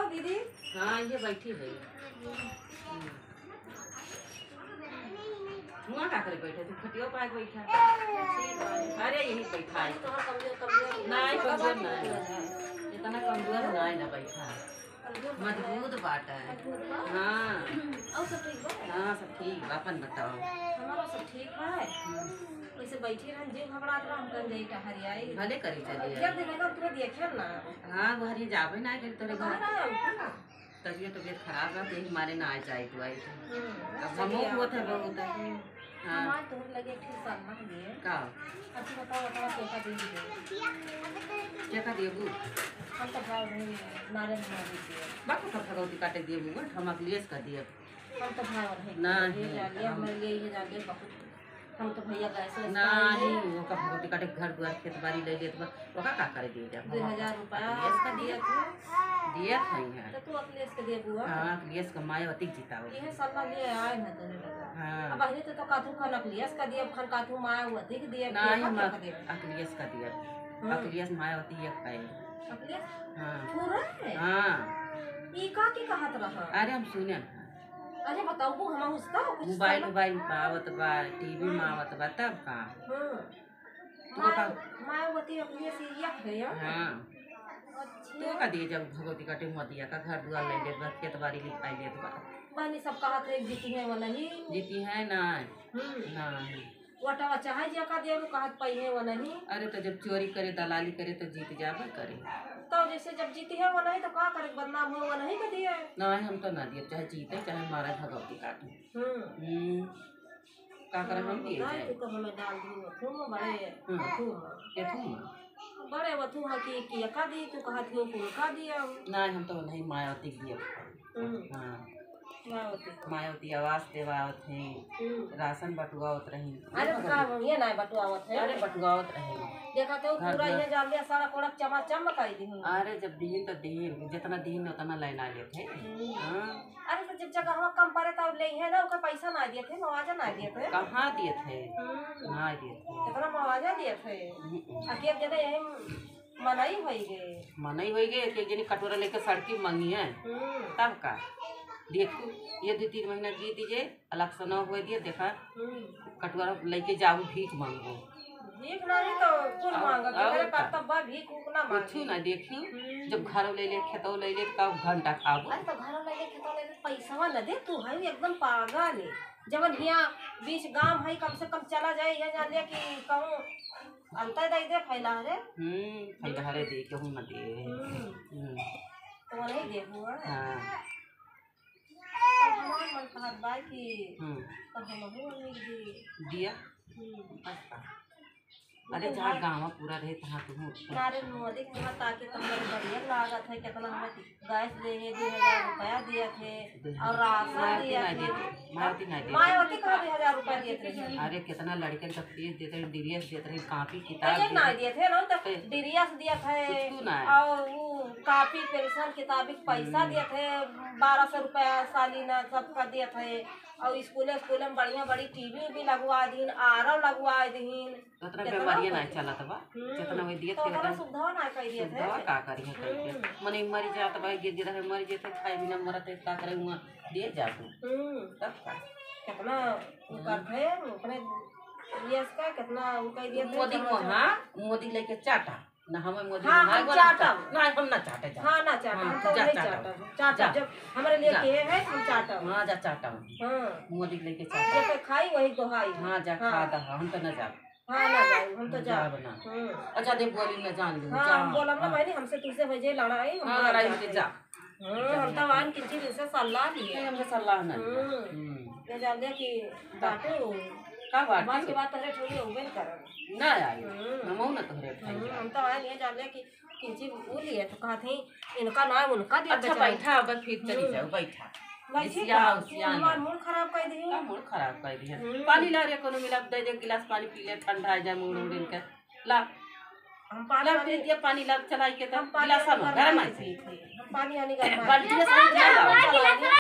दीदी। हाँ ये बैठी है। हुआ का करे बैठे तू खटियो पाए बैठा। अरे यही बैठा है। नहीं कमजोर नहीं इतना कमजोर नहीं ना बैठा मजबूत बात है। हाँ और सब ठीक बा? हाँ सब ठीक बा। अपन बताओ। हमारा सब ठीक है। वैसे बैठी रहन जीव घबरात रहा हम कहीं जाई टहरियाई। भले करी चलिए। जब देखेगा तुरंत देखे ना। हाँ घर जाबे ना कर तेरे घर घर तबीयत खराब है तो मारे ना आ जाए तू आई तो अब हम वो थे बहुत हाँ हमार तो लगे ठीक साल लिए का अच्छा बताओ बताओ कैसा दिन दे क्या का दिए बू हम तो भाव नहीं नारायण मोदी के बाकी का भगवती काटे दिए बू हम अगलेस का दिए हम तो भाव नहीं नहीं जालिए हमारे लिए ये जालिए बहुत हम तो भैया कैसे नहीं वो का भगवती काटे घर द्वार खेत बाड़ी ले लेत वो का करे दिए जा 2000 रुपया इसका दिया दिए थे है तो तू अखिलेश के दे बुआ हां अखिलेश का मायावती जीताओ ये सल्ला लिए आए ना तो लगा हां अब अहले तो काथू खान अखिलेश का दिया खान काथू मायावती के दिया नहीं हम अखिलेश का दिया अखिलेश मायावती एक पाए अखिलेश हां पूरा है हां ई का की कहत रहा अरे हम सुने अरे बताओ वो हम उसका कुछ मोबाइल पावत बा टीवी में आवत बा तब का मायावती अपने से ये है यार हां तो का दिए जब भगवती का टेम दिया का घर दुआर ले ले बा खेत बाड़ी लिखाई ले बा बहनी सब कहा थे जीती है वाला ही जीती है ना नहीं वटावा चाहे जे का दे कहत पाई है वाला ही अरे तो जब चोरी करे दलाली करे तो जीत जाबे करे तो जैसे जब जीती है वाला ही तो का करे बदनाम हो वाला ही का दिए नहीं हम तो ना दिए चाहे जीते चाहे मारे भगवती काटे का करे हम दिए नहीं तो हमें डाल दी तुम बड़े तुम बड़े वथु में की का दी तू कहत हो को का दिया नहीं हम तो नहीं मायावती दिए हां मायावती आवास देवावत है राशन बटुआवत रही अरे का ये ना बटुआवत है अरे बटुआवत रहे देखा तो पूरा ये जाल दिया सारा कोड़क चमाचम काई दी अरे जब दिन तो दिन जितना दिन उतना लेना लेते हां अरे तो जब जगह हम कम पड़े तब ले है ना ओका पैसा ना दिए थे मुआवजा ना दिए थे कहां दिए थे ना दिए थे कितना मुआवजा दिए थे अकेले जने यही मनाई होई गए एक जनी कटोरा लेके सड़की मांगी है तब का देखो ये 2-3 महीना दी दीजिए अलग से न हुए दिए देखा कटोरा लेके जाऊ भीख मांगो भीख नहीं तो कुल मांगा के कर्तव्य भीख उतना मांग कुछ ना देखी जब घर ले ले खेतो ले ले का घंटा खाबो अरे तो घर ले ले खेतो ले पैसा न दे तू है एकदम पागल है जब हिया बीच गांव है कम से कम चला जाए ये जान ले कि कहूं अंतर दे दे फैला रे फैला रे दे के हूं न दे तो नहीं देखूंगा हां हमारा मन कहत बा कि तो हम हो दिया अरे जहाँ गाँव पूरा रहे तहाँ तुम नारे मोदी के ताकि तुम्हारे बढ़िया लागत है कितना हमें गैस देने 2000 रुपया दिए थे और राशन दिया थे मायावती का 2000 रुपया दिए थे अरे कितना लड़के का फीस देते हैं डीरियस देते हैं कापी किताब ना दिए थे ना तो डीरियस दिया थे और वो कापी पेंशन किताबी पैसा दिए थे 1200 रुपया सालीना सबका दिए थे और स्कूल में बढ़िया बड़ी टीवी भी लगवा दीन आरव लगवा दीन उतना बीमारी ना चलत बा जितना वे दिए थे उतना सुविधा ना कर दिए थे का करिए करके मने मरी जात बा गिर रहे मर जेते खाए बिना मरत का करे हुआ दे जाबू तब का कितना करथे अपने ये इसका कितना वो कह दिए थे मोदी को हां मोदी लेके चाटा ना हमें मोदी हाँ चाटा ना हम ना चाटे जा हाँ ना चाटा हम तो नहीं चाटा जब हमारे लिए के है हम चाटा हाँ जा चाटा हाँ मोदी लेके चाटा जब खाई वही दोहाई हाँ जा खा दा हम तो ना जा हाँ ना जाए हम तो जा बना अच्छा दे बोली मैं जान लूं हाँ बोला ना भाई हमसे तुझसे भेजे लड़ाई हाँ लड़ाई में जा हम तो वान किसी दिन से सलाह लिए हमसे सलाह ना ये जान लिया कि डाटो का बात बात के बात तोरे ठोली होबे न करन ना आई हम ना तोरे हम तो आए नहीं जान लिया कि किंची वो लिए तो कहा थे इनका नाम उनका दिया अच्छा बैठा बस फिर चली जाओ बैठा हमार मूड खराब कर दी मूड खराब कर दी पानी ला रे कोनो मिला दे दे गिलास पानी पी ले ठंडा आ जाए मूड उड़ के ला हम पानी पी दिया पानी ला चलाई के तब गिलास में गरम है हम पानी आने का बाल्टी से